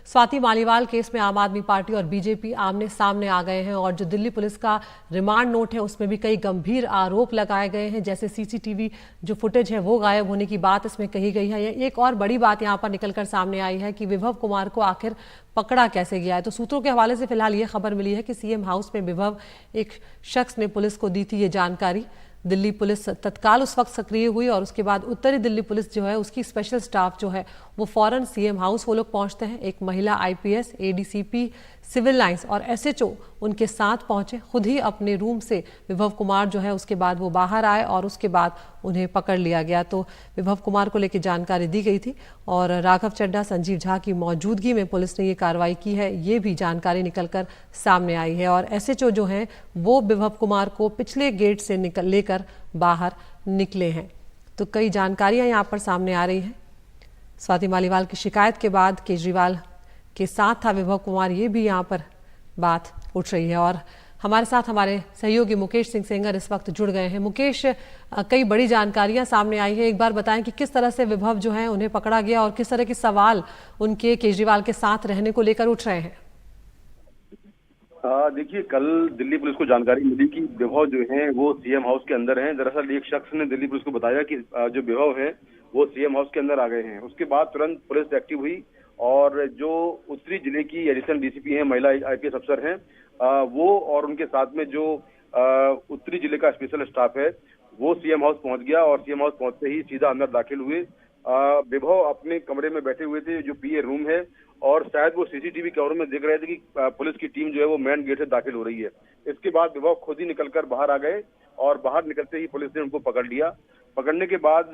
Swati Maliwal case में आम आदमी पार्टी और बीजेपी आमने सामने आ गए हैं और जो दिल्ली पुलिस का रिमांड नोट है उसमें भी कई गंभीर आरोप लगाए गए हैं। जैसे सीसीटीवी जो फुटेज है वो गायब होने की बात इसमें कही गई है। एक और बड़ी बात यहां पर निकलकर सामने आई है कि विभव कुमार को आखिर पकड़ा कैसे गया है। तो सूत्रों के हवाले से फिलहाल ये खबर मिली है कि सीएम हाउस में विभव एक शख्स ने पुलिस को दी थी ये जानकारी। दिल्ली पुलिस तत्काल उस वक्त सक्रिय हुई और उसके बाद उत्तरी दिल्ली पुलिस जो है उसकी स्पेशल स्टाफ जो है वो फौरन सीएम हाउस वो लोग पहुंचते हैं। एक महिला आईपीएस, एडीसीपी, सिविल लाइंस और एसएचओ उनके साथ पहुंचे। खुद ही अपने रूम से विभव कुमार जो है उसके बाद वो बाहर आए और उसके बाद उन्हें पकड़ लिया गया। तो विभव कुमार को लेकर जानकारी दी गई थी और राघव चड्ढा, संजीव झा की मौजूदगी में पुलिस ने ये कार्रवाई की है, ये भी जानकारी निकलकर सामने आई है। और एसएचओ जो हैं वो विभव कुमार को पिछले गेट से लेकर बाहर निकले हैं। तो कई जानकारियां यहाँ पर सामने आ रही हैं। स्वाति मालीवाल की शिकायत के बाद केजरीवाल के साथ था विभव कुमार, ये भी यहाँ पर बात उठ रही है। और हमारे साथ हमारे सहयोगी मुकेश सिंह सेंगर इस वक्त जुड़ गए हैं। मुकेश, कई बड़ी जानकारियां सामने आई है, एक बार बताएं कि किस तरह से विभव जो है उन्हें पकड़ा गया और किस तरह के सवाल उनके केजरीवाल के साथ रहने को लेकर उठ रहे हैं। देखिए, कल दिल्ली पुलिस को जानकारी मिली कि विभव जो है वो सीएम हाउस के अंदर हैं। दरअसल एक शख्स ने दिल्ली पुलिस को बताया कि जो विभव है वो सीएम हाउस के अंदर आ गए हैं। उसके बाद तुरंत पुलिस एक्टिव हुई और जो उत्तरी जिले की एडिशनल डीसीपी हैं, महिला आईपीएस अफसर हैं, वो और उनके साथ में जो उत्तरी जिले का स्पेशल स्टाफ है वो सीएम हाउस पहुंच गया और सीएम हाउस पहुंचते ही सीधा अंदर दाखिल हुए। विभव अपने कमरे में बैठे हुए थे, जो पीए रूम है, और शायद वो सीसीटीवी कैमरों में देख रहे थे कि पुलिस की टीम जो है वो मेन गेट से दाखिल हो रही है। इसके बाद विभव खुद ही निकलकर बाहर आ गए और बाहर निकलते ही पुलिस ने उनको पकड़ लिया। पकड़ने के बाद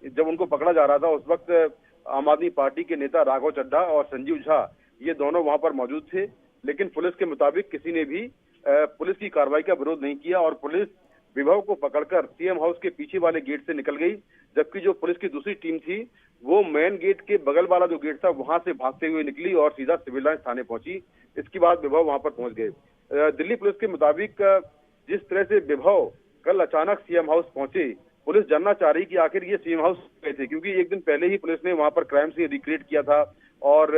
जब उनको पकड़ा जा रहा था उस वक्त आम आदमी पार्टी के नेता राघव चड्ढा और संजीव झा ये दोनों वहां पर मौजूद थे, लेकिन पुलिस के मुताबिक किसी ने भी पुलिस की कार्रवाई का विरोध नहीं किया और पुलिस विभव को पकड़कर सीएम हाउस के पीछे वाले गेट से निकल गई। जबकि जो पुलिस की दूसरी टीम थी वो मेन गेट के बगल वाला जो गेट था वहां से भागते हुए निकली और सीधा सिविल लाइंस थाने पहुंची। इसके बाद विभव वहां पर पहुंच गए। दिल्ली पुलिस के मुताबिक जिस तरह से विभव कल अचानक सीएम हाउस पहुंचे, पुलिस जानना चाह रही कि आखिर ये सीएम हाउस गए थे, क्योंकि एक दिन पहले ही पुलिस ने वहां पर क्राइम सीन रिक्रिएट किया था और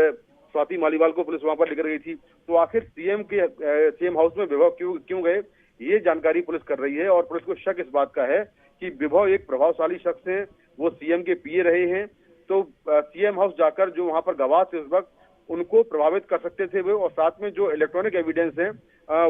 स्वाति मालीवाल को पुलिस वहां पर लेकर गई थी। तो आखिर सीएम हाउस में विभव क्यों गए, ये जानकारी पुलिस कर रही है। और पुलिस को शक इस बात का है कि विभव एक प्रभावशाली शख्स है, वो सीएम के पीए रहे हैं, तो सीएम हाउस जाकर जो वहां पर गवाह थे उस वक्त उनको प्रभावित कर सकते थे वो, और साथ में जो इलेक्ट्रॉनिक एविडेंस है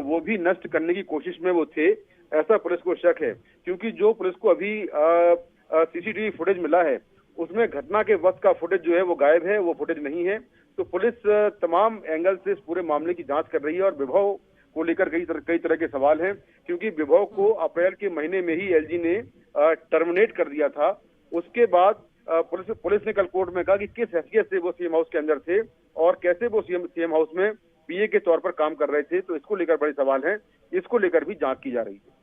वो भी नष्ट करने की कोशिश में वो थे, ऐसा पुलिस को शक है। क्योंकि जो पुलिस को अभी सीसीटीवी फुटेज मिला है उसमें घटना के वक्त का फुटेज जो है वो गायब है, वो फुटेज नहीं है। तो पुलिस तमाम एंगल से इस पूरे मामले की जांच कर रही है और विभव को लेकर कई तरह के सवाल हैं, क्योंकि विभव को अप्रैल के महीने में ही एलजी ने टर्मिनेट कर दिया था। उसके बाद पुलिस ने कल कोर्ट में कहा कि किस हैसियत से वो सीएम हाउस के अंदर थे और कैसे वो सीएम हाउस में पीए के तौर पर काम कर रहे थे। तो इसको लेकर बड़े सवाल हैं, इसको लेकर भी जांच की जा रही है।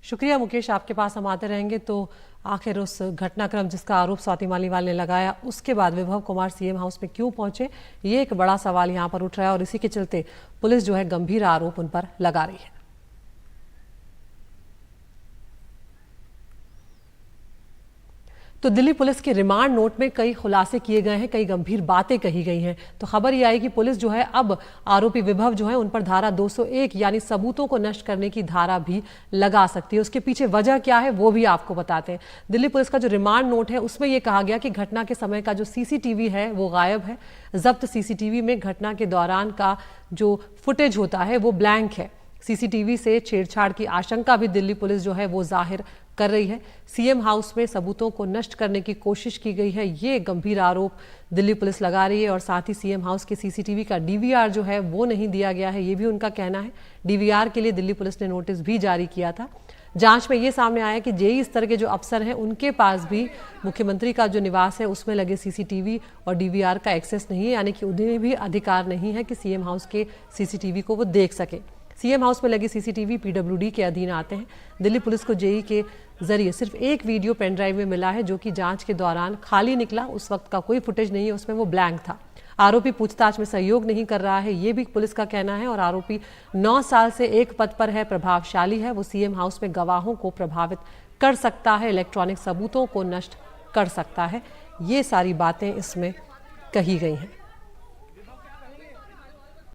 शुक्रिया मुकेश, आपके पास हम आते रहेंगे। तो आखिर उस घटनाक्रम जिसका आरोप स्वाति मालीवाल ने लगाया उसके बाद विभव कुमार सीएम हाउस में क्यों पहुंचे, ये एक बड़ा सवाल यहां पर उठ रहा है और इसी के चलते पुलिस जो है गंभीर आरोप उन पर लगा रही है। तो दिल्ली पुलिस के रिमांड नोट में कई खुलासे किए गए हैं, कई गंभीर बातें कही गई हैं। तो खबर ये आई कि पुलिस जो है अब आरोपी विभव जो है उन पर धारा 201 यानी सबूतों को नष्ट करने की धारा भी लगा सकती है। उसके पीछे वजह क्या है वो भी आपको बताते हैं। दिल्ली पुलिस का जो रिमांड नोट है उसमें यह कहा गया कि घटना के समय का जो सीसीटीवी है वो गायब है। जब्त सीसीटीवी में घटना के दौरान का जो फुटेज होता है वो ब्लैंक है। सीसीटीवी से छेड़छाड़ की आशंका भी दिल्ली पुलिस जो है वो जाहिर कर रही है। सीएम हाउस में सबूतों को नष्ट करने की कोशिश की गई है, ये गंभीर आरोप दिल्ली पुलिस लगा रही है। और साथ ही सीएम हाउस के सीसीटीवी का डीवीआर जो है वो नहीं दिया गया है, ये भी उनका कहना है। डीवीआर के लिए दिल्ली पुलिस ने नोटिस भी जारी किया था। जांच में ये सामने आया कि जेई स्तर के जो अफसर हैं उनके पास भी मुख्यमंत्री का जो निवास है उसमें लगे सीसीटीवी और डीवीआर का एक्सेस नहीं है, यानी कि उन्हें भी अधिकार नहीं है कि सीएम हाउस के सीसीटीवी को वो देख सके। सीएम हाउस में लगे सीसीटीवी पीडब्ल्यूडी के अधीन आते हैं। दिल्ली पुलिस को जेई के जरिए सिर्फ एक वीडियो पेन ड्राइव में मिला है जो कि जांच के दौरान खाली निकला। उस वक्त का कोई फुटेज नहीं है, उसमें वो ब्लैंक था। आरोपी पूछताछ में सहयोग नहीं कर रहा है, ये भी पुलिस का कहना है। और आरोपी 9 साल से एक पद पर है, प्रभावशाली है, वो सीएम हाउस में गवाहों को प्रभावित कर सकता है, इलेक्ट्रॉनिक सबूतों को नष्ट कर सकता है। ये सारी बातें इसमें कही गई हैं।